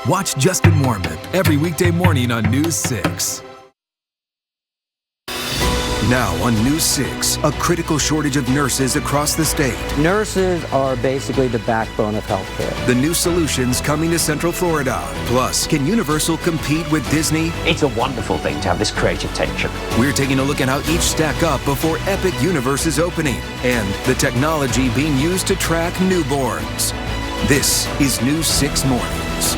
Watch Justin Warmuth every weekday morning on News 6. Now on News 6, a critical shortage of nurses across the state. Nurses are basically the backbone of healthcare. The new solutions coming to Central Florida. Plus, can Universal compete with Disney? It's a wonderful thing to have this creative tension. We're taking a look at how each stack up before Epic Universe is opening and the technology being used to track newborns. This is News 6 Mornings.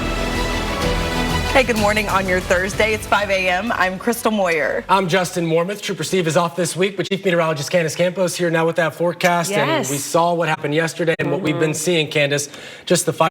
Hey, good morning on your Thursday. It's 5 a.m. I'm Crystal Moyer. I'm Justin Warmuth. Trooper Steve is off this week, but Chief Meteorologist Candace Campos here now with that forecast. Yes. And we saw what happened yesterday and what we've been seeing, Candace, just the fire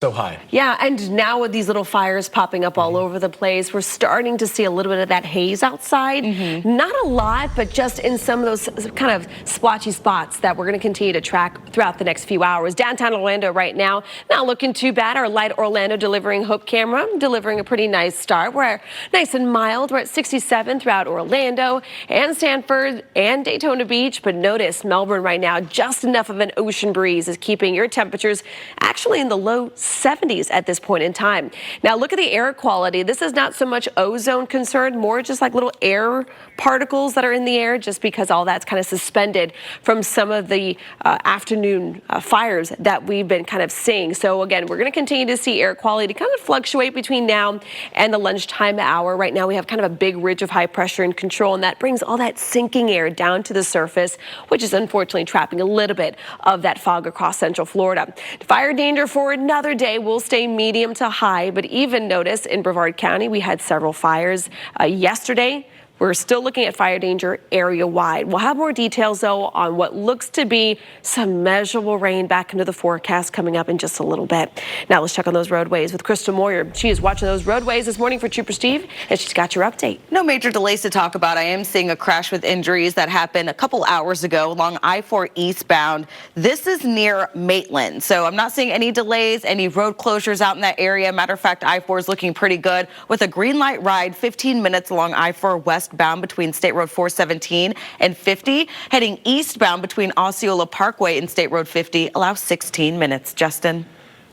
so high. Yeah, and now with these little fires popping up all over the place, we're starting to see a little bit of that haze outside. Not a lot, but just in some of those kind of splotchy spots that we're going to continue to track throughout the next few hours. Downtown Orlando right now, not looking too bad. Our Light Orlando delivering Hope camera, delivering a pretty nice start. We're nice and mild. We're at 67 throughout Orlando and Sanford and Daytona Beach. But notice Melbourne right now, just enough of an ocean breeze is keeping your temperatures actually in the low 70s at this point in time. Now look at the air quality. This is not so much ozone concern, more just like little air particles that are in the air, just because all that's kind of suspended from some of the afternoon fires that we've been kind of seeing. So again, we're going to continue to see air quality kind of fluctuate between now and the lunchtime hour. Right now we have kind of a big ridge of high pressure in control, and that brings all that sinking air down to the surface, which is unfortunately trapping a little bit of that fog across Central Florida. Fire danger for another day will stay medium to high, but even notice in Brevard County we had several fires yesterday. We're still looking at fire danger area-wide. We'll have more details, though, on what looks to be some measurable rain back into the forecast coming up in just a little bit. Now let's check on those roadways with Crystal Moyer. She is watching those roadways this morning for Trooper Steve, and she's got your update. No major delays to talk about. I am seeing a crash with injuries that happened a couple hours ago along I-4 eastbound. This is near Maitland, so I'm not seeing any delays, any road closures out in that area. Matter of fact, I-4 is looking pretty good with a green light ride, 15 minutes along I-4 westbound between State Road 417 and 50. Heading eastbound between Osceola Parkway and State Road 50 allows 16 minutes. Justin.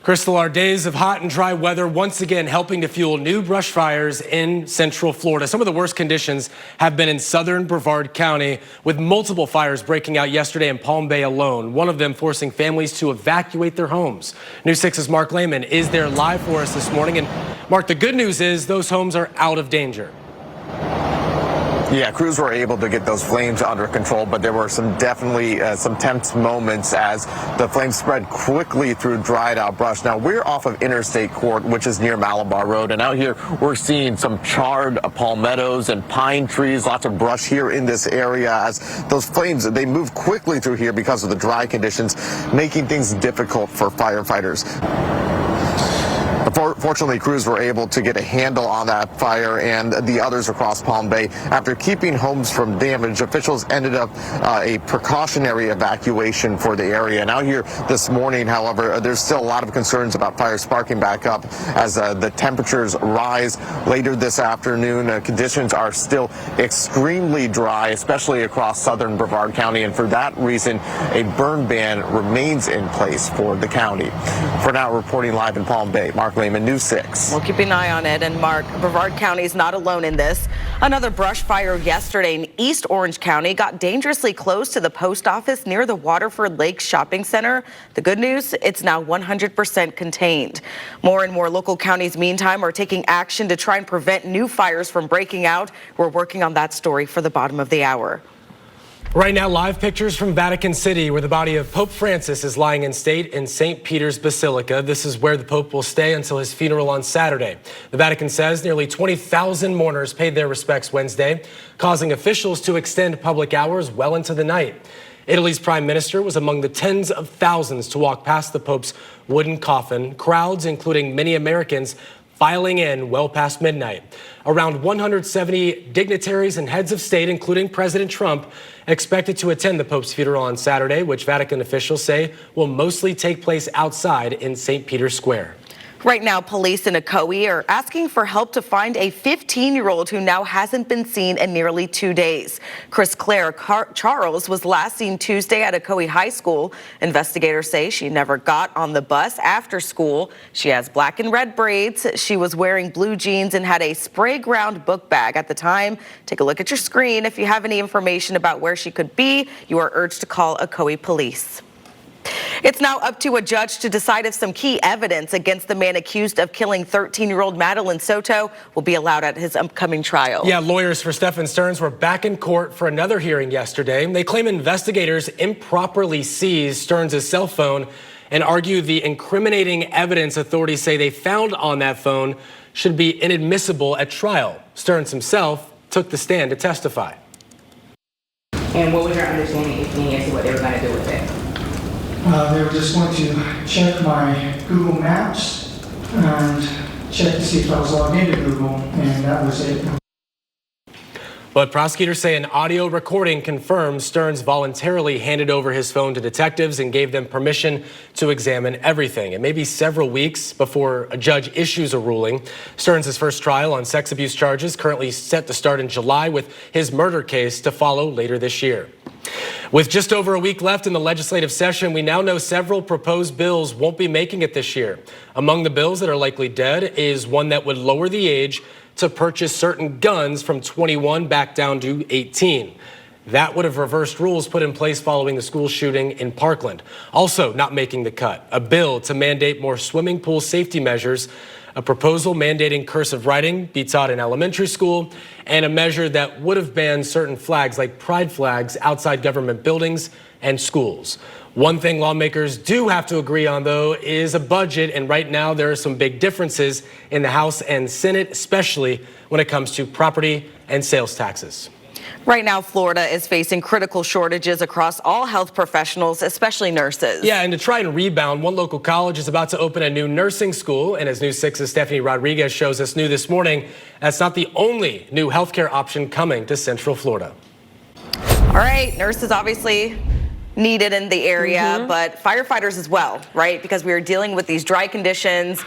Crystal, our days of hot and dry weather once again helping to fuel new brush fires in Central Florida. Some of the worst conditions have been in southern Brevard County, with multiple fires breaking out yesterday in Palm Bay alone, one of them forcing families to evacuate their homes. News 6's Mark Lehman is there live for us this morning. And Mark, the good news is those homes are out of danger. Yeah, crews were able to get those flames under control, but there were definitely some tense moments as the flames spread quickly through dried out brush. Now, we're off of Interstate Court, which is near Malabar Road, and out here we're seeing some charred palmettos and pine trees, lots of brush here in this area as those flames, they move quickly through here because of the dry conditions, making things difficult for firefighters. Fortunately, crews were able to get a handle on that fire and the others across Palm Bay. After keeping homes from damage, officials ended up a precautionary evacuation for the area. Now here this morning, however, there's still a lot of concerns about fires sparking back up as the temperatures rise later this afternoon. Conditions are still extremely dry, especially across southern Brevard County, and for that reason, a burn ban remains in place for the county. For now, reporting live in Palm Bay, Mark Lehman, News 6. We'll keep an eye on it. And Mark, Brevard County is not alone in this. Another brush fire yesterday in East Orange County got dangerously close to the post office near the Waterford Lakes Shopping Center. The good news, it's now 100% contained. More and more local counties, meantime, are taking action to try and prevent new fires from breaking out. We're working on that story for the bottom of the hour. Right now, live pictures from Vatican City, where the body of Pope Francis is lying in state in St. Peter's Basilica. This is where the Pope will stay until his funeral on Saturday. The Vatican says nearly 20,000 mourners paid their respects Wednesday, causing officials to extend public hours well into the night. Italy's prime minister was among the tens of thousands to walk past the Pope's wooden coffin. Crowds, including many Americans, filing in well past midnight. Around 170 dignitaries and heads of state, including President Trump, expected to attend the Pope's funeral on Saturday, which Vatican officials say will mostly take place outside in St. Peter's Square. Right now, police in Ocoee are asking for help to find a 15-year-old who now hasn't been seen in nearly 2 days. Chris Claire Charles was last seen Tuesday at Ocoee High School. Investigators say she never got on the bus after school. She has black and red braids. She was wearing blue jeans and had a spray ground book bag at the time. Take a look at your screen. If you have any information about where she could be, you are urged to call Ocoee Police. It's now up to a judge to decide if some key evidence against the man accused of killing 13-year-old Madeline Soto will be allowed at his upcoming trial. Yeah, lawyers for Stephen Stearns were back in court for another hearing yesterday. They claim investigators improperly seized Stearns' cell phone and argue the incriminating evidence authorities say they found on that phone should be inadmissible at trial. Stearns himself took the stand to testify. And what was your understanding as to what they were going to do with it? They were just going to check my Google Maps and check to see if I was logged into Google, and that was it. But prosecutors say an audio recording confirms Stearns voluntarily handed over his phone to detectives and gave them permission to examine everything. It may be several weeks before a judge issues a ruling. Stearns' first trial on sex abuse charges currently set to start in July, with his murder case to follow later this year. With just over a week left in the legislative session, we now know several proposed bills won't be making it this year. Among the bills that are likely dead is one that would lower the age to purchase certain guns from 21 back down to 18. That would have reversed rules put in place following the school shooting in Parkland. Also not making the cut, a bill to mandate more swimming pool safety measures, a proposal mandating cursive writing be taught in elementary school, and a measure that would have banned certain flags like pride flags outside government buildings and schools. One thing lawmakers do have to agree on, though, is a budget, and right now there are some big differences in the House and Senate, especially when it comes to property and sales taxes. Right now, Florida is facing critical shortages across all health professionals, especially nurses. Yeah, and to try and rebound, one local college is about to open a new nursing school. And as News 6's Stephanie Rodriguez shows us new this morning, that's not the only new healthcare option coming to Central Florida. All right, nurses obviously needed in the area, but firefighters as well, right? Because we are dealing with these dry conditions,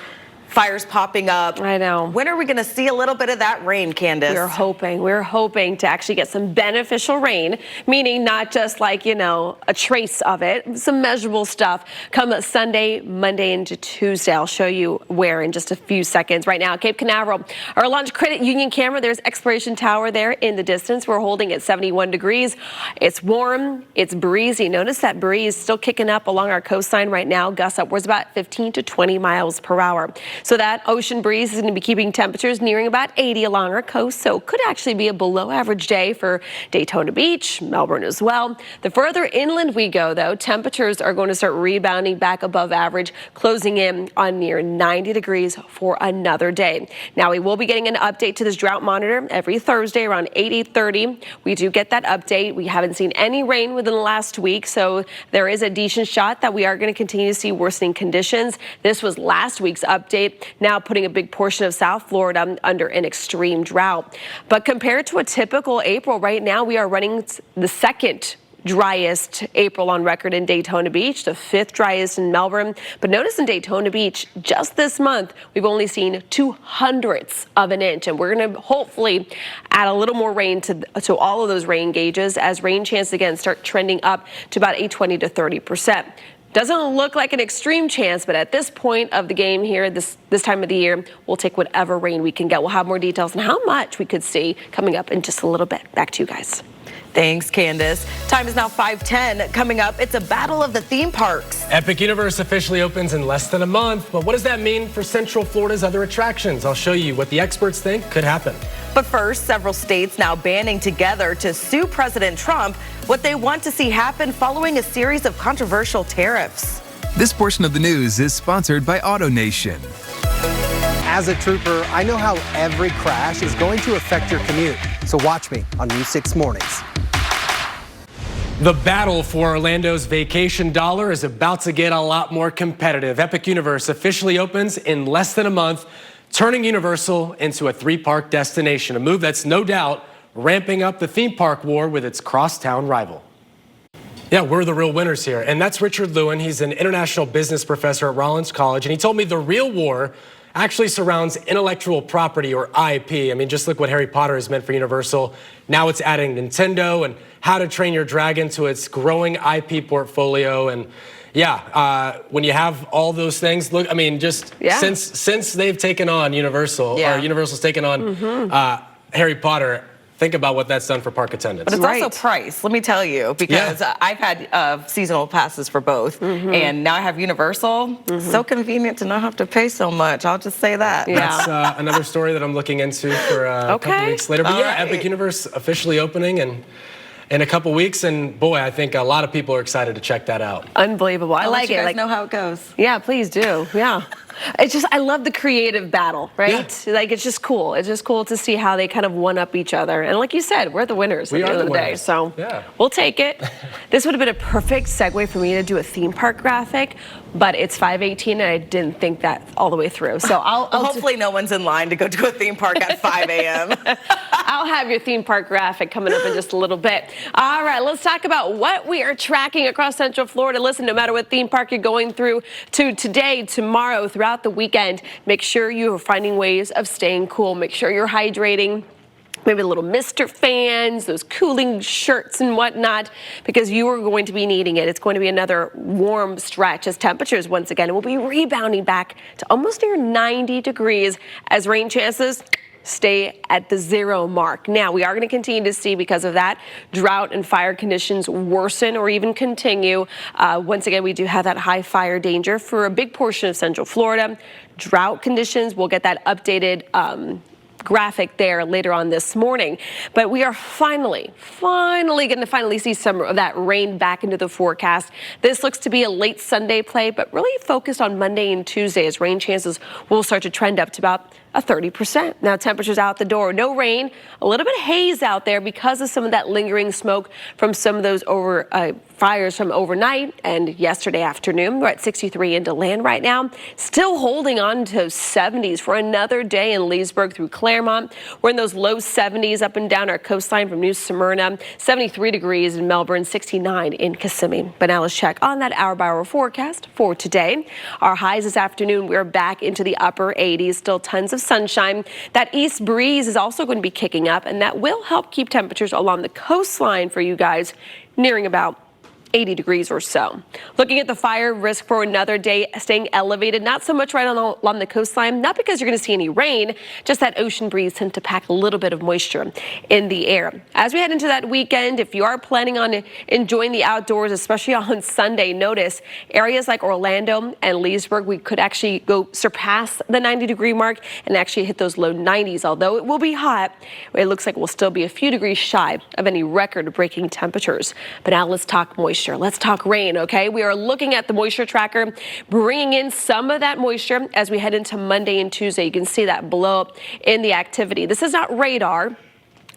fires popping up. I know. When are we going to see a little bit of that rain, Candace? We're hoping to actually get some beneficial rain, meaning not just like, a trace of it, some measurable stuff come Sunday, Monday into Tuesday. I'll show you where in just a few seconds. Right now, Cape Canaveral, our launch credit union camera, there's Exploration Tower there in the distance. We're holding at 71 degrees. It's warm, it's breezy. Notice that breeze still kicking up along our coastline right now. Gusts upwards about 15 to 20 miles per hour. So that ocean breeze is going to be keeping temperatures nearing about 80 along our coast. So it could actually be a below average day for Daytona Beach, Melbourne as well. The further inland we go, though, temperatures are going to start rebounding back above average, closing in on near 90 degrees for another day. Now, we will be getting an update to this drought monitor every Thursday around 8:30. We do get that update. We haven't seen any rain within the last week, so there is a decent shot that we are going to continue to see worsening conditions. This was last week's update, now putting a big portion of South Florida under an extreme drought. But compared to a typical April, right now we are running the second driest April on record in Daytona Beach, the 5th driest in Melbourne. But notice in Daytona Beach, just this month, we've only seen 0.02 of an inch. And we're going to hopefully add a little more rain to all of those rain gauges as rain chances again start trending up to about a 20 to 30%. Doesn't look like an extreme chance, but at this point of the game here, this time of the year, we'll take whatever rain we can get. We'll have more details on how much we could see coming up in just a little bit. Back to you guys. Thanks, Candace. Time is now 5:10. Coming up, it's a battle of the theme parks. Epic Universe officially opens in less than a month, but what does that mean for Central Florida's other attractions? I'll show you what the experts think could happen. But first, several states now banding together to sue President Trump, what they want to see happen following a series of controversial tariffs. This portion of the news is sponsored by AutoNation. As a trooper, I know how every crash is going to affect your commute. So watch me on News 6 Mornings. The battle for Orlando's vacation dollar is about to get a lot more competitive. Epic Universe officially opens in less than a month, turning Universal into a 3-park destination, a move that's no doubt ramping up the theme park war with its crosstown rival. Yeah, we're the real winners here. And that's Richard Lewin. He's an international business professor at Rollins College. And he told me the real war actually surrounds intellectual property, or IP. I mean, just look what Harry Potter has meant for Universal. Now it's adding Nintendo and How to Train Your Dragon to its growing IP portfolio. And yeah, when you have all those things, look, I mean, just since they've taken on Universal, or Universal's taken on Harry Potter, think about what that's done for park attendance. But it's also price, let me tell you, because I've had seasonal passes for both, and now I have Universal. So convenient to not have to pay so much. I'll just say that. That's another story that I'm looking into for a couple weeks later. But Epic Universe officially opening in a couple weeks, and boy, I think a lot of people are excited to check that out. Unbelievable. I like it. You guys know how it goes. Yeah, please do. Yeah. It's just, I love the creative battle, right? Yeah. Like, it's just cool. It's just cool to see how they kind of one-up each other. And like you said, we're the winners at the end of the day. So we'll take it. This would have been a perfect segue for me to do a theme park graphic, but it's 5:18 and I didn't think that all the way through. So I'll hopefully no one's in line to go to a theme park at 5 a.m. I'll have your theme park graphic coming up in just a little bit. All right, let's talk about what we are tracking across Central Florida. Listen, no matter what theme park you're going through to today, tomorrow, throughout the weekend, make sure you are finding ways of staying cool. Make sure you're hydrating. Maybe a little Mr. fans, those cooling shirts and whatnot, because you are going to be needing it. It's going to be another warm stretch as temperatures once again will be rebounding back to almost near 90 degrees as rain chances stay at the 0 mark. Now, we are going to continue to see, because of that, drought and fire conditions worsen or even continue. Once again, we do have that high fire danger for a big portion of Central Florida. Drought conditions, we'll get that updated graphic there later on this morning. But we are finally going to see some of that rain back into the forecast. This looks to be a late Sunday play, but really focused on Monday and Tuesday as rain chances will start to trend up to about a 30%. Now, temperatures out the door, no rain, a little bit of haze out there because of some of that lingering smoke from some of those fires from overnight and yesterday afternoon. We're at 63 into land right now. Still holding on to 70s for another day in Leesburg through Claremont. We're in those low 70s up and down our coastline from New Smyrna. 73 degrees in Melbourne, 69 in Kissimmee. But now let's check on that hour-by-hour forecast for today. Our highs this afternoon, we're back into the upper 80s. Still tons of sunshine. That east breeze is also going to be kicking up, and that will help keep temperatures along the coastline for you guys nearing about 80 degrees or so. Looking at the fire risk for another day staying elevated, not so much right along the coastline, not because you're going to see any rain, just that ocean breeze tends to pack a little bit of moisture in the air. As we head into that weekend, if you are planning on enjoying the outdoors, especially on Sunday, notice areas like Orlando and Leesburg, we could actually go surpass the 90-degree mark and actually hit those low 90s. Although it will be hot, it looks like we'll still be a few degrees shy of any record-breaking temperatures. But now let's talk moisture. Let's talk rain, okay? We are looking at the moisture tracker, bringing in some of that moisture as we head into Monday and Tuesday. You can see that blow up in the activity. This is not radar,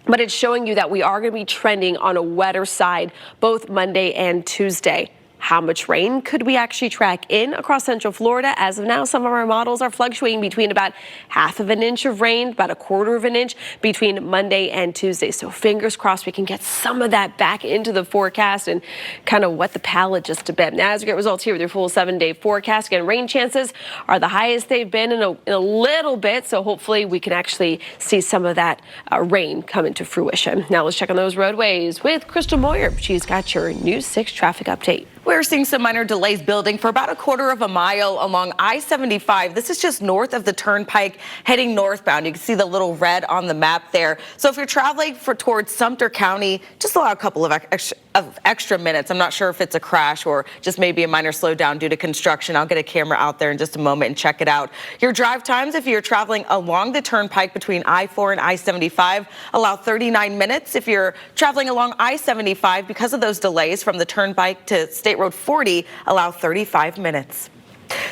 but it's showing you that we are going to be trending on a wetter side both Monday and Tuesday. How much rain could we actually track in across Central Florida? As of now, some of our models are fluctuating between about ½ of an inch of rain, about ¼ of an inch between Monday and Tuesday. So fingers crossed we can get some of that back into the forecast and kind of wet the palate just a bit. Now, as we get results here with your full 7-day forecast, again, rain chances are the highest they've been in a little bit. So hopefully we can actually see some of that rain come into fruition. Now let's check on those roadways with Crystal Moyer. She's got your News 6 traffic update. We're seeing some minor delays building for about ¼ of a mile along I-75. This is just north of the turnpike heading northbound. You can see the little red on the map there. So if you're traveling towards Sumter County, just allow a couple of extra minutes. I'm not sure if it's a crash or just maybe a minor slowdown due to construction. I'll get a camera out there in just a moment and check it out. Your drive times, if you're traveling along the turnpike between I-4 and I-75, allow 39 minutes. If you're traveling along I-75 because of those delays from the turnpike to State Road 40, allow 35 minutes.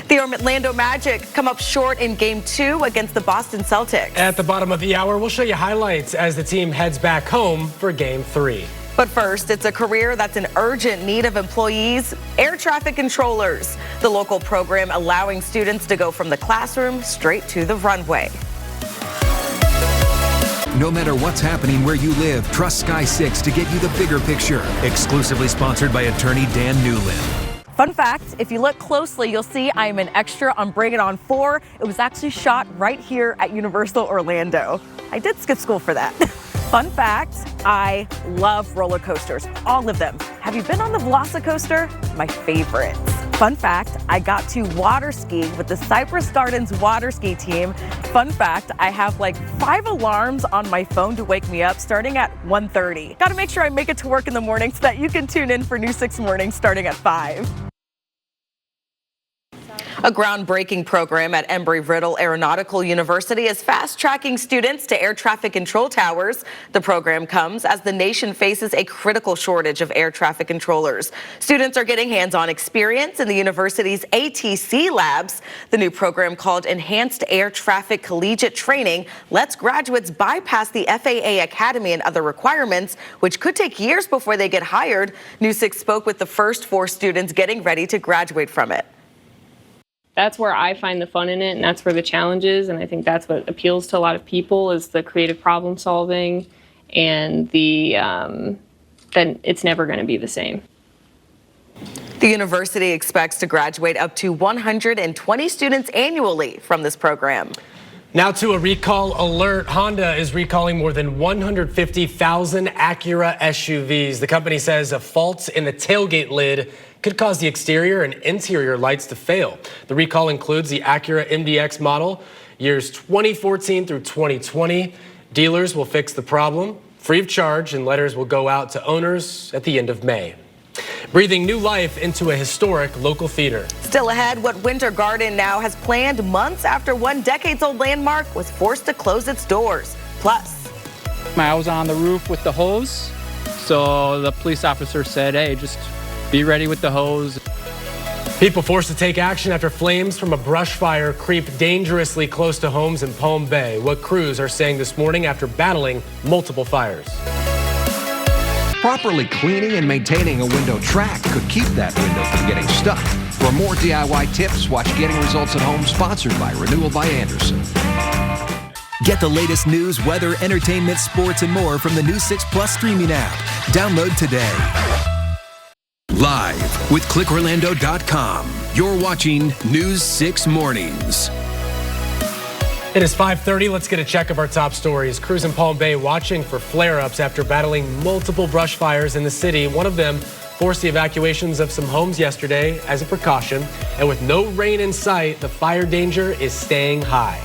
The Orlando Magic come up short in Game 2 against the Boston Celtics. At the bottom of the hour, we'll show you highlights as the team heads back home for Game 3. But first, it's a career that's in urgent need of employees, air traffic controllers. The local program allowing students to go from the classroom straight to the runway. No matter what's happening where you live, trust Sky 6 to get you the bigger picture. Exclusively sponsored by attorney Dan Newland. Fun fact, if you look closely, you'll see I am an extra on Bring It On 4. It was actually shot right here at Universal Orlando. I did skip school for that. Fun fact, I love roller coasters, all of them. Have you been on the Velocicoaster? My favorite. Fun fact, I got to water ski with the Cypress Gardens water ski team. Fun fact, I have like 5 alarms on my phone to wake me up starting at 1:30. Got to make sure I make it to work in the morning so that you can tune in for News 6 Mornings starting at 5. A groundbreaking program at Embry-Riddle Aeronautical University is fast-tracking students to air traffic control towers. The program comes as the nation faces a critical shortage of air traffic controllers. Students are getting hands-on experience in the university's ATC labs. The new program, called Enhanced Air Traffic Collegiate Training, lets graduates bypass the FAA Academy and other requirements, which could take years before they get hired. News 6 spoke with the first 4 students getting ready to graduate from it. That's where I find the fun in it, and that's where the challenge is, and I think that's what appeals to a lot of people, is the creative problem solving and the that it's never going to be the same. The university expects to graduate up to 120 students annually from this program. Now to a recall alert. Honda is recalling more than 150,000 Acura SUVs. The company says a fault in the tailgate lid could cause the exterior and interior lights to fail. The recall includes the Acura MDX model, years 2014 through 2020. Dealers will fix the problem free of charge, and letters will go out to owners at the end of May. Breathing new life into a historic local theater. Still ahead, what Winter Garden now has planned months after one decades-old landmark was forced to close its doors. Plus, I was on the roof with the hose, so the police officer said, hey, just be ready with the hose. People forced to take action after flames from a brush fire creep dangerously close to homes in Palm Bay. What crews are saying this morning after battling multiple fires. Properly cleaning and maintaining a window track could keep that window from getting stuck. For more DIY tips, watch Getting Results at Home, sponsored by Renewal by Andersen. Get the latest news, weather, entertainment, sports, and more from the News 6 Plus streaming app. Download today. Live with ClickOrlando.com. You're watching News 6 Mornings. It is 5:30. Let's get a check of our top stories. Crews in Palm Bay watching for flare-ups after battling multiple brush fires in the city. One of them forced the evacuations of some homes yesterday as a precaution. And with no rain in sight, the fire danger is staying high.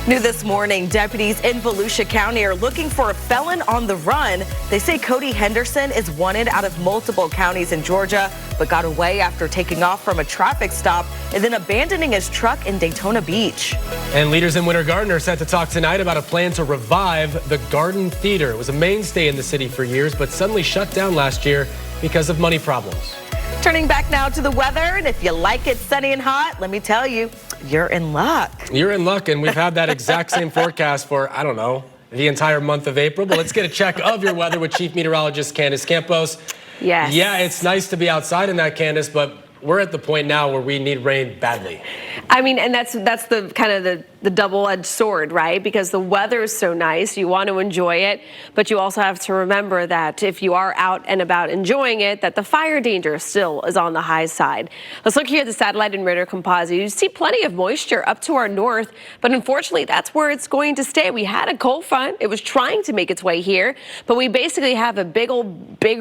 New this morning, deputies in Volusia County are looking for a felon on the run. They say Cody Henderson is wanted out of multiple counties in Georgia, but got away after taking off from a traffic stop and then abandoning his truck in Daytona Beach. And leaders in Winter Garden are set to talk tonight about a plan to revive the Garden Theater. It was a mainstay in the city for years, but suddenly shut down last year because of money problems. Turning back now to the weather, and if you like it sunny and hot, let me tell you, you're in luck. You're in luck, and we've had that exact same forecast for, I don't know, the entire month of April. But let's get a check of your weather with Chief Meteorologist Candace Campos. Yes. Yeah, it's nice to be outside in that, Candace, but we're at the point now where we need rain badly. I mean, and that's the kind of the double-edged sword, right? Because the weather is so nice, you want to enjoy it, but you also have to remember that if you are out and about enjoying it, that the fire danger still is on the high side. Let's look here at the satellite and radar composite. You see plenty of moisture up to our north, but unfortunately, that's where it's going to stay. We had a cold front. It was trying to make its way here, but we basically have a big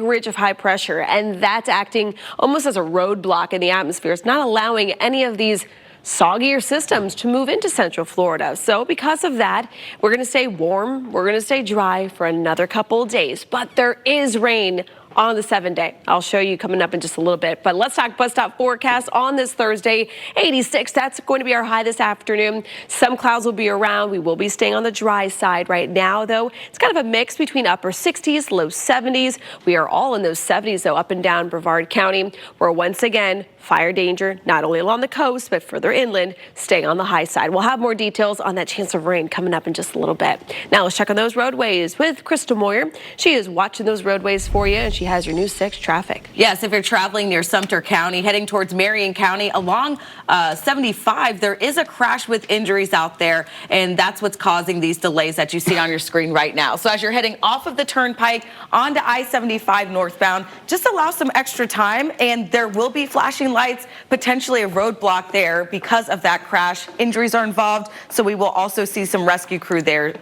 ridge of high pressure, and that's acting almost as a roadblock in the atmosphere. It's not allowing any of these soggier systems to move into Central Florida. So because of that, we're going to stay warm, we're going to stay dry for another couple of days, but there is rain on the 7-day. I'll show you coming up in just a little bit. But let's talk bus stop forecast on this Thursday. 86, that's going to be our high this afternoon. Some clouds will be around. We will be staying on the dry side right now, though. It's kind of a mix between upper 60s, low 70s. We are all in those 70s, though, up and down Brevard County, where once again, fire danger, not only along the coast, but further inland, staying on the high side. We'll have more details on that chance of rain coming up in just a little bit. Now let's check on those roadways with Crystal Moyer. She is watching those roadways for you, and Angie has your News 6 traffic. Yes, if you're traveling near Sumter County, heading towards Marion County along 75, there is a crash with injuries out there, and that's what's causing these delays that you see on your screen right now. So as you're heading off of the turnpike onto I-75 northbound, just allow some extra time, and there will be flashing lights, potentially a roadblock there because of that crash. Injuries are involved, so we will also see some rescue crews there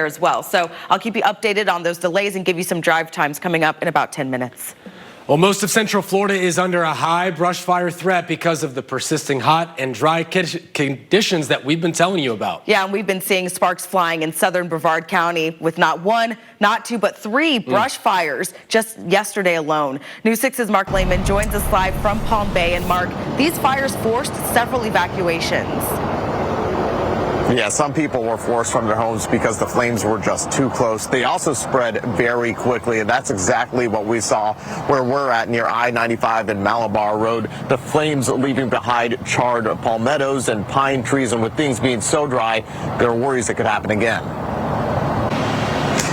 as well. So I'll keep you updated on those delays and give you some drive times coming up in about 10 minutes. Well, most of Central Florida is under a high brush fire threat because of the persisting hot and dry conditions that we've been telling you about. Yeah, and we've been seeing sparks flying in southern Brevard County with not one, not two, but three brush fires just yesterday alone. News 6's Mark Lehman joins us live from Palm Bay. And Mark, these fires forced several evacuations. Yeah, some people were forced from their homes because the flames were just too close. They also spread very quickly, and that's exactly what we saw where we're at near I-95 and Malabar Road. The flames leaving behind charred palmettos and pine trees, and with things being so dry, there are worries it could happen again.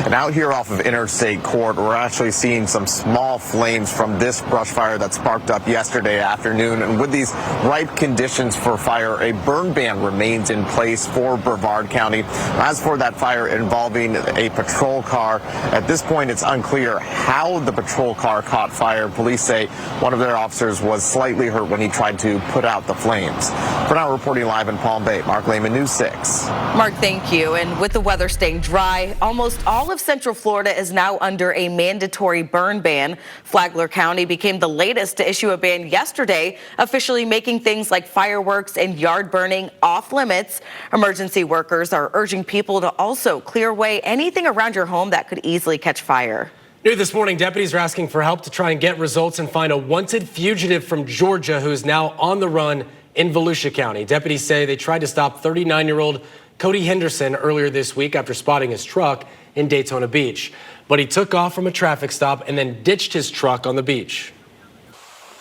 And out here off of Interstate Court, we're actually seeing some small flames from this brush fire that sparked up yesterday afternoon. And with these ripe conditions for fire, a burn ban remains in place for Brevard County. As for that fire involving a patrol car, at this point it's unclear how the patrol car caught fire. Police say one of their officers was slightly hurt when he tried to put out the flames. For now, reporting live in Palm Bay, Mark Lehman, News 6. Mark, thank you. And with the weather staying dry, almost all of Central Florida is now under a mandatory burn ban. Flagler County became the latest to issue a ban yesterday, officially making things like fireworks and yard burning off limits. Emergency workers are urging people to also clear away anything around your home that could easily catch fire. New this morning, deputies are asking for help to try and get results and find a wanted fugitive from Georgia who is now on the run in Volusia County. Deputies say they tried to stop 39-year-old Cody Henderson earlier this week after spotting his truck in Daytona Beach. But he took off from a traffic stop and then ditched his truck on the beach.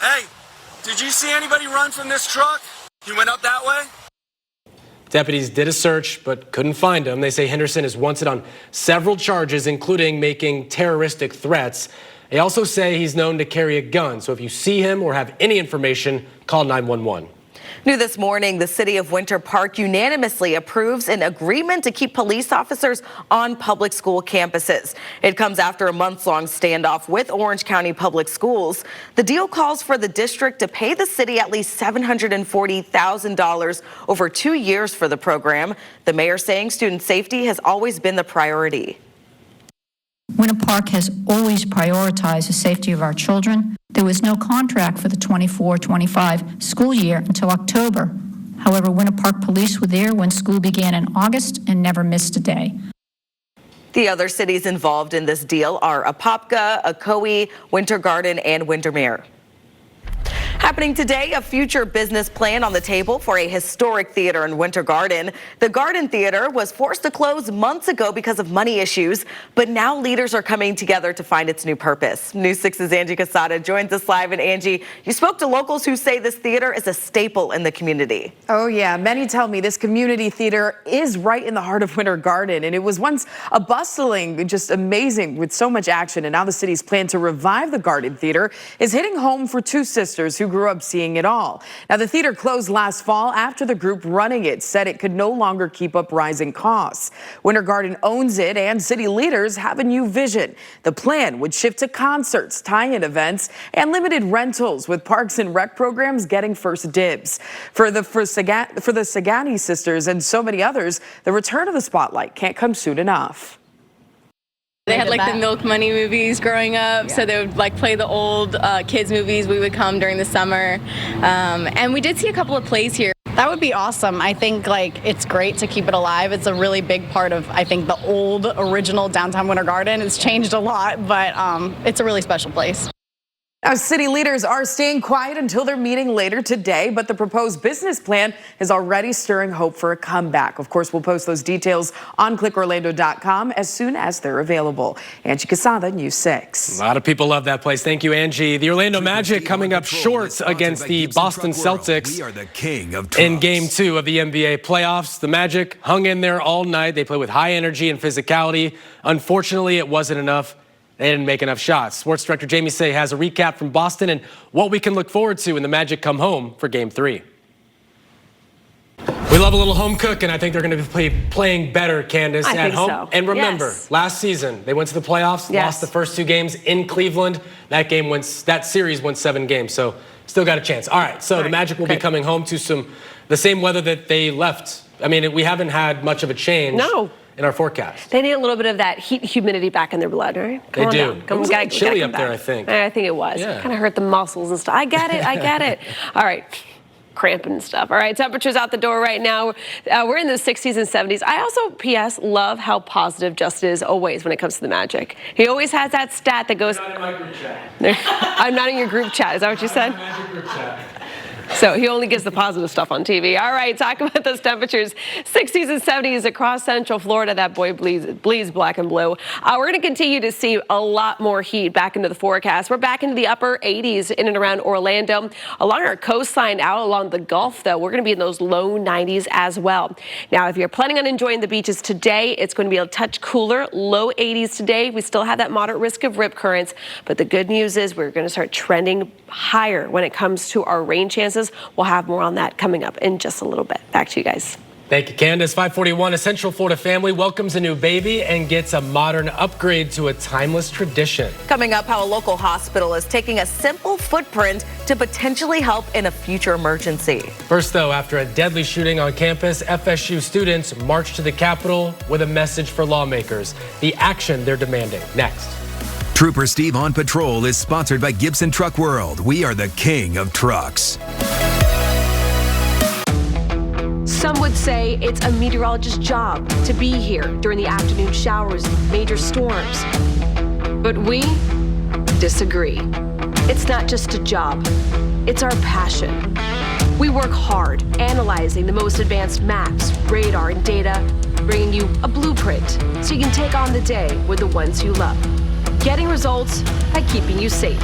Hey, did you see anybody run from this truck? He went up that way? Deputies did a search but couldn't find him. They say Henderson is wanted on several charges, including making terroristic threats. They also say he's known to carry a gun. So if you see him or have any information, call 911. New this morning, the city of Winter Park unanimously approves an agreement to keep police officers on public school campuses. It comes after a months-long standoff with Orange County Public Schools. The deal calls for the district to pay the city at least $740,000 over 2 years for the program. The mayor saying student safety has always been the priority. Winter Park has always prioritized the safety of our children. There was no contract for the 24-25 school year until October. However, Winter Park police were there when school began in August and never missed a day. The other cities involved in this deal are Apopka, Ocoee, Winter Garden, and Windermere. Happening today, a future business plan on the table for a historic theater in Winter Garden. The Garden Theater was forced to close months ago because of money issues, but now leaders are coming together to find its new purpose. News 6's Angie Casada joins us live. And Angie, you spoke to locals who say this theater is a staple in the community. Oh yeah, many tell me this community theater is right in the heart of Winter Garden, and it was once a bustling, just amazing with so much action, and now the city's plan to revive the Garden Theater is hitting home for two sisters who grew up seeing it all. Now, the theater closed last fall after the group running it said it could no longer keep up rising costs. Winter Garden owns it, and city leaders have a new vision. The plan would shift to concerts, tie-in events, and limited rentals, with Parks and Rec programs getting first dibs. For the Sagani sisters and so many others, the return of the spotlight can't come soon enough. They had like the Milk Money movies growing up, so they would like play the old kids movies. We would come during the summer, and we did see a couple of plays here. That would be awesome. I think like it's great to keep it alive. It's a really big part of, I think, the old original downtown Winter Garden. It's changed a lot, but it's a really special place. Now, city leaders are staying quiet until their meeting later today, but the proposed business plan is already stirring hope for a comeback. Of course, we'll post those details on clickorlando.com as soon as they're available. Angie Casada, News 6. A lot of people love that place. Thank you, Angie. The Orlando Magic coming up short against the Boston Celtics in Game 2 of the NBA playoffs. The Magic hung in there all night. They play with high energy and physicality. Unfortunately, it wasn't enough. they didn't make enough shots. Sports director Jamie Say has a recap from Boston and what we can look forward to when the Magic come home for Game 3. We love a little home cook, and I think they're going to be playing better, Candace, at home. So. And remember, last season, they went to the playoffs, lost the first 2 games in Cleveland. That series went 7 games, so still got a chance. All right, so the Magic will be coming home to the same weather that they left. I mean, we haven't had much of a change in our forecast. They need a little bit of that heat, humidity back in their blood, right? They do. It was like chilly up there, I think. I think it was. Yeah. It kind of hurt the muscles and stuff. I get it. All right. Cramping and stuff. All right, temperatures out the door right now. We're in the 60s and 70s. I also, P.S., love how positive Justin is always when it comes to the Magic. He always has that stat that goes... I'm not in my group chat. I'm not in your group chat. Is that what you said? Magic group chat. So he only gives the positive stuff on TV. All right, talk about those temperatures. 60s and 70s across Central Florida. That boy bleeds black and blue. We're going to continue to see a lot more heat back into the forecast. We're back into the upper 80s in and around Orlando. Along our coastline, out along the Gulf, though, we're going to be in those low 90s as well. Now, if you're planning on enjoying the beaches today, it's going to be a touch cooler, low 80s today. We still have that moderate risk of rip currents, but the good news is we're going to start trending higher when it comes to our rain chances. We'll have more on that coming up in just a little bit. Back to you guys. Thank you, Candace. 541, a Central Florida family welcomes a new baby and gets a modern upgrade to a timeless tradition. Coming up, how a local hospital is taking a simple footprint to potentially help in a future emergency. First, though, after a deadly shooting on campus, FSU students marched to the Capitol with a message for lawmakers, the action they're demanding. Next. Trooper Steve on Patrol is sponsored by Gibson Truck World. We are the king of trucks. Some would say it's a meteorologist's job to be here during the afternoon showers and major storms. But we disagree. It's not just a job, it's our passion. We work hard analyzing the most advanced maps, radar, and data, bringing you a blueprint so you can take on the day with the ones you love. Getting results by keeping you safe.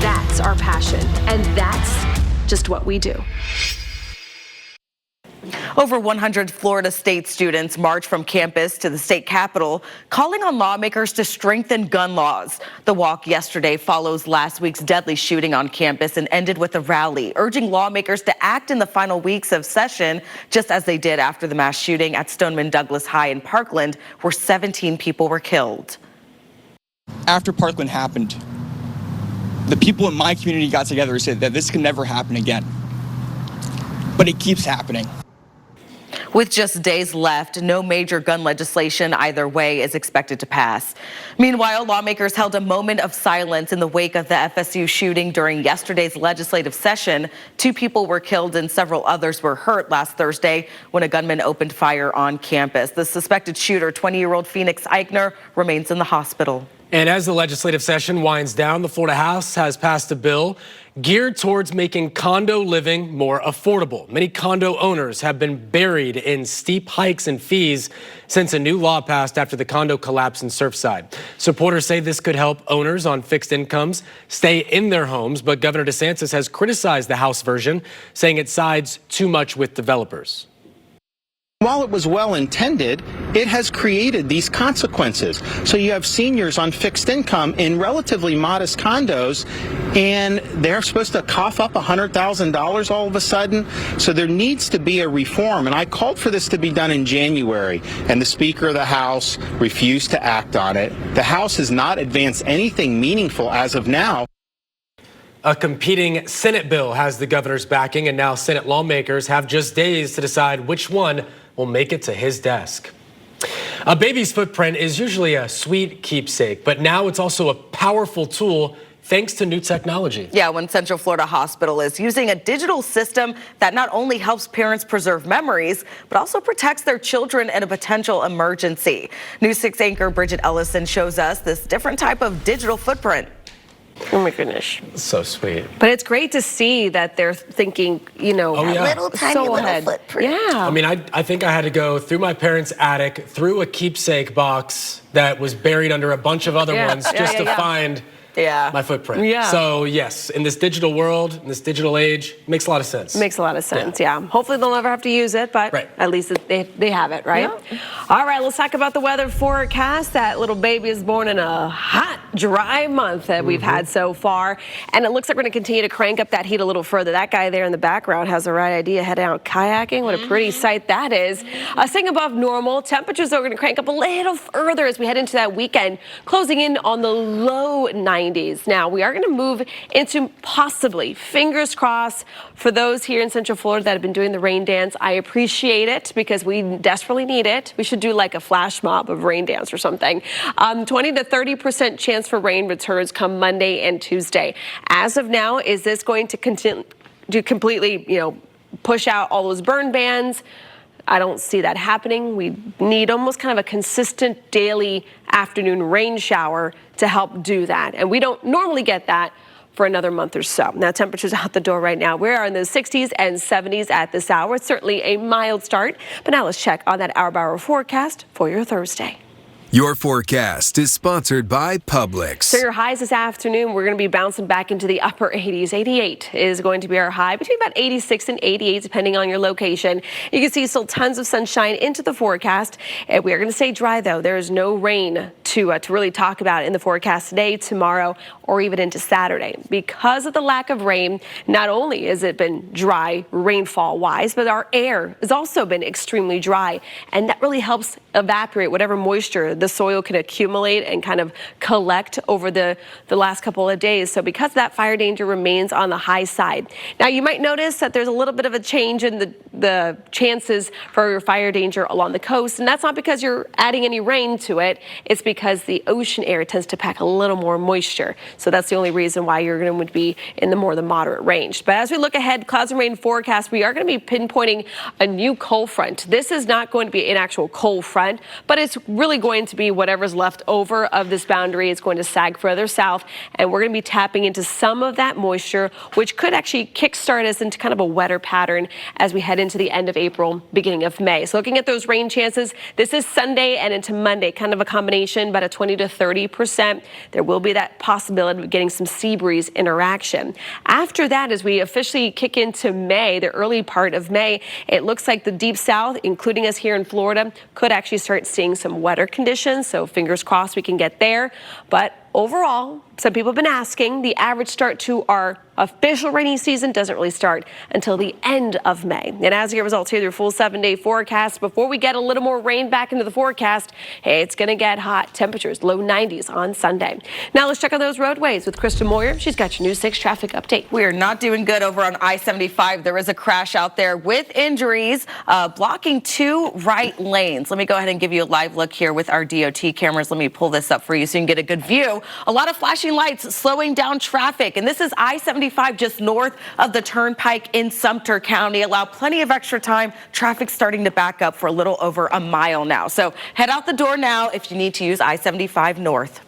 That's our passion, and that's just what we do. Over 100 Florida State students marched from campus to the state capitol, calling on lawmakers to strengthen gun laws. The walk yesterday follows last week's deadly shooting on campus and ended with a rally, urging lawmakers to act in the final weeks of session, just as they did after the mass shooting at Stoneman Douglas High in Parkland, where 17 people were killed. After Parkland happened, the people in my community got together and said that this can never happen again. But it keeps happening. With just days left, no major gun legislation either way is expected to pass. Meanwhile, lawmakers held a moment of silence in the wake of the FSU shooting during yesterday's legislative session. 2 people were killed and several others were hurt last Thursday when a gunman opened fire on campus. The suspected shooter, 20-year-old Phoenix Eichner, remains in the hospital. And as the legislative session winds down, the Florida House has passed a bill geared towards making condo living more affordable. Many condo owners have been buried in steep hikes and fees since a new law passed after the condo collapse in Surfside. Supporters say this could help owners on fixed incomes stay in their homes, but Governor DeSantis has criticized the House version, saying it sides too much with developers. While it was well intended, it has created these consequences. So you have seniors on fixed income in relatively modest condos, and they're supposed to cough up $100,000 all of a sudden. So there needs to be a reform, and I called for this to be done in January, and the Speaker of the House refused to act on it. The House has not advanced anything meaningful as of now. A competing Senate bill has the governor's backing, and now Senate lawmakers have just days to decide which one will make it to his desk. A baby's footprint is usually a sweet keepsake, but now it's also a powerful tool thanks to new technology. Yeah, when Central Florida Hospital is using a digital system that not only helps parents preserve memories, but also protects their children in a potential emergency. News 6 anchor Bridget Ellison shows us this different type of digital footprint. Oh my goodness. So sweet. But it's great to see that they're thinking, little tiny little footprint. Yeah. I mean, I think I had to go through my parents' attic, through a keepsake box that was buried under a bunch of other ones just to find my footprint. Yeah. So yes, in this digital world, in this digital age, it makes a lot of sense. Makes a lot of sense, yeah. Hopefully they'll never have to use it, but at least they have it, right? Yeah. All right, let's talk about the weather forecast. That little baby is born in a hot dry month that we've had so far, and it looks like we're going to continue to crank up that heat a little further. That guy there in the background has the right idea, heading out kayaking. What a pretty sight that is. Staying above normal. Temperatures are going to crank up a little further as we head into that weekend, closing in on the low 90s. Now, we are going to move into possibly, fingers crossed, for those here in Central Florida that have been doing the rain dance. I appreciate it because we desperately need it. We should do like a flash mob of rain dance or something. 20 to 30% chance for rain returns come Monday and Tuesday. As of now, is this going to continue to completely, push out all those burn bans? I don't see that happening. We need almost kind of a consistent daily afternoon rain shower to help do that. And we don't normally get that for another month or so. Now, temperatures out the door right now. We are in the 60s and 70s at this hour. It's certainly a mild start. But now let's check on that hour-by-hour forecast for your Thursday. Your forecast is sponsored by Publix. So your highs this afternoon, we're going to be bouncing back into the upper 80s. 88 is going to be our high, between about 86 and 88, depending on your location. You can see still tons of sunshine into the forecast. And we are going to stay dry, though. There is no rain to really talk about in the forecast today, tomorrow, or even into Saturday. Because of the lack of rain, not only has it been dry rainfall-wise, but our air has also been extremely dry. And that really helps evaporate whatever moisture the soil can accumulate and kind of collect over the last couple of days. So because of that, fire danger remains on the high side. Now, you might notice that there's a little bit of a change in the chances for your fire danger along the coast. And that's not because you're adding any rain to it. It's because the ocean air tends to pack a little more moisture. So that's the only reason why you're going to be in the more than moderate range. But as we look ahead, clouds and rain forecast, we are going to be pinpointing a new cold front. This is not going to be an actual cold front, but it's really going to be whatever's left over of this boundary. Is going to sag further south, and we're going to be tapping into some of that moisture, which could actually kickstart us into kind of a wetter pattern as we head into the end of April, beginning of May. So looking at those rain chances, this is Sunday and into Monday, kind of a combination, about a 20 to 30%. There will be that possibility of getting some sea breeze interaction. After that, as we officially kick into May, the early part of May, it looks like the deep south, including us here in Florida, could actually start seeing some wetter conditions. So fingers crossed we can get there. But overall, some people have been asking, the average start to our official rainy season doesn't really start until the end of May. And as your results here, your full 7-day forecast, before we get a little more rain back into the forecast, hey, it's going to get hot. Temperatures low 90s on Sunday. Now let's check on those roadways with Krista Moyer. She's got your News 6 traffic update. We are not doing good over on I-75. There is a crash out there with injuries, blocking 2 right lanes. Let me go ahead and give you a live look here with our DOT cameras. Let me pull this up for you so you can get a good view. A lot of flashing lights slowing down traffic, and this is I-75 just north of the Turnpike in Sumter County. Allow plenty of extra time. Traffic's starting to back up for a little over a mile now. So head out the door now if you need to use I-75 north.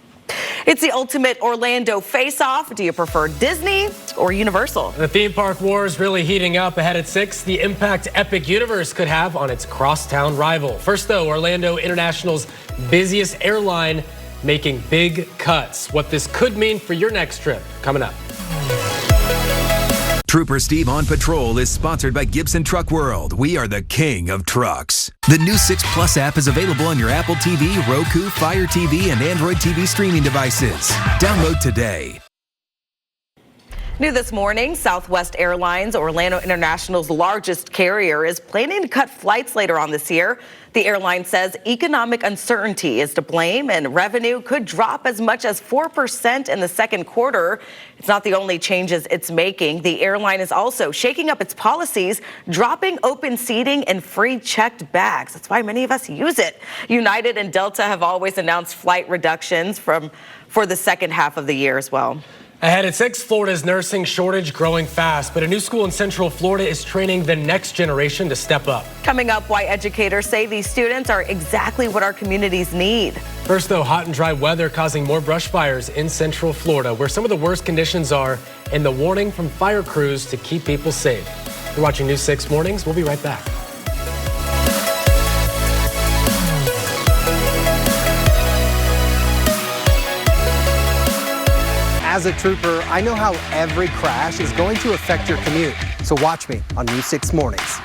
It's the ultimate Orlando face-off. Do you prefer Disney or Universal? The theme park war is really heating up. Ahead at 6, the impact Epic Universe could have on its crosstown rival. First, though, Orlando International's busiest airline making big cuts. What this could mean for your next trip, coming up. Trooper Steve on Patrol is sponsored by Gibson Truck World. We are the king of trucks. The new 6 Plus app is available on your Apple TV, Roku, Fire TV, and Android TV streaming devices. Download today. New this morning, Southwest Airlines, Orlando International's largest carrier, is planning to cut flights later on this year. The airline says economic uncertainty is to blame and revenue could drop as much as 4% in the second quarter. It's not the only changes it's making. The airline is also shaking up its policies, dropping open seating and free checked bags. That's why many of us use it. United and Delta have always announced flight reductions for the second half of the year as well. Ahead at 6, Florida's nursing shortage growing fast, but a new school in Central Florida is training the next generation to step up. Coming up, why educators say these students are exactly what our communities need. First, though, hot and dry weather causing more brush fires in Central Florida, where some of the worst conditions are, and the warning from fire crews to keep people safe. You're watching News 6 Mornings. We'll be right back. As a trooper, I know how every crash is going to affect your commute. So watch me on News 6 Mornings.